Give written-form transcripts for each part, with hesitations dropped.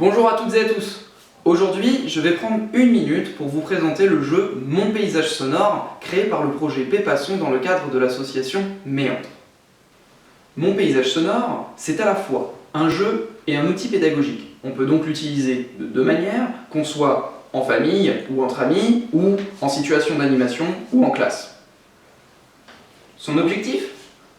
Bonjour à toutes et à tous. Aujourd'hui, je vais prendre une minute pour vous présenter le jeu Mon paysage sonore, créé par le projet Pépasson dans le cadre de l'association Méandre. Mon paysage sonore, c'est à la fois un jeu et un outil pédagogique. On peut donc l'utiliser de deux manières, qu'on soit en famille ou entre amis, ou en situation d'animation ou en classe. Son objectif ?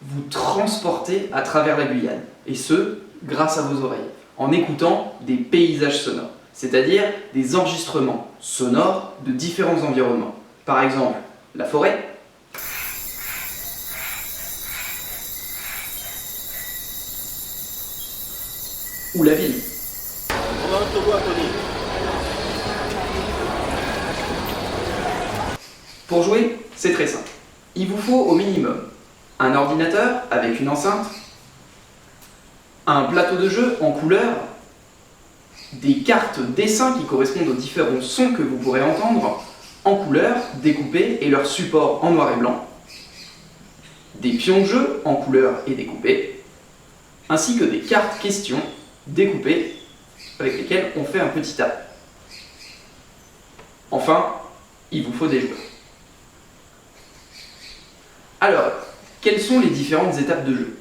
Vous transporter à travers la Guyane, et ce, grâce à vos oreilles, en écoutant des paysages sonores, c'est-à-dire des enregistrements sonores de différents environnements. Par exemple, la forêt, ou la ville. Pour jouer, c'est très simple. Il vous faut au minimum un ordinateur avec une enceinte, un plateau de jeu en couleur, des cartes dessins qui correspondent aux différents sons que vous pourrez entendre en couleur, découpés et leur support en noir et blanc, des pions de jeu en couleur et découpés, ainsi que des cartes questions découpées avec lesquelles on fait un petit tas. Enfin, il vous faut des joueurs. Alors, quelles sont les différentes étapes de jeu ?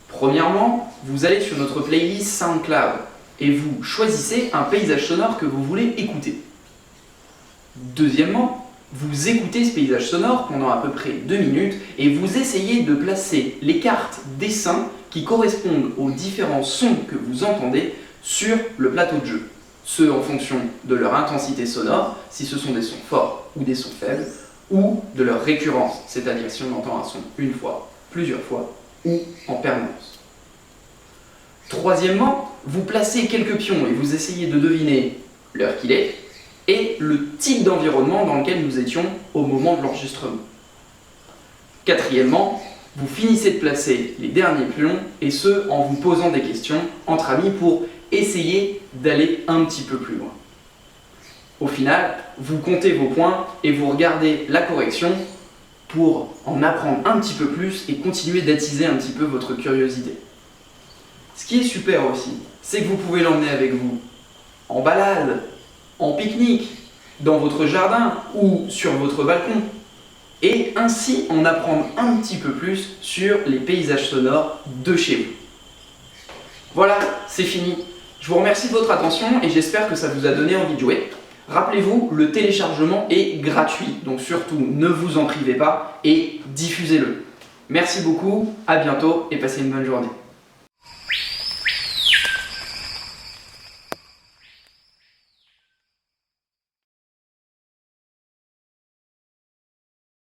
Premièrement, vous allez sur notre playlist SoundCloud et vous choisissez un paysage sonore que vous voulez écouter. Deuxièmement, vous écoutez ce paysage sonore pendant à peu près 2 minutes et vous essayez de placer les cartes dessins qui correspondent aux différents sons que vous entendez sur le plateau de jeu. Ceux en fonction de leur intensité sonore, si ce sont des sons forts ou des sons faibles, ou de leur récurrence, c'est-à-dire si on entend un son une fois, plusieurs fois, ou en permanence. Troisièmement, vous placez quelques pions et vous essayez de deviner l'heure qu'il est et le type d'environnement dans lequel nous étions au moment de l'enregistrement. Quatrièmement, vous finissez de placer les derniers pions et ce en vous posant des questions entre amis pour essayer d'aller un petit peu plus loin. Au final, vous comptez vos points et vous regardez la correction pour en apprendre un petit peu plus et continuer d'attiser un petit peu votre curiosité. Ce qui est super aussi, c'est que vous pouvez l'emmener avec vous en balade, en pique-nique, dans votre jardin ou sur votre balcon, et ainsi en apprendre un petit peu plus sur les paysages sonores de chez vous. Voilà, c'est fini. Je vous remercie de votre attention et j'espère que ça vous a donné envie de jouer. Rappelez-vous, le téléchargement est gratuit, donc surtout ne vous en privez pas et diffusez-le. Merci beaucoup, à bientôt et passez une bonne journée.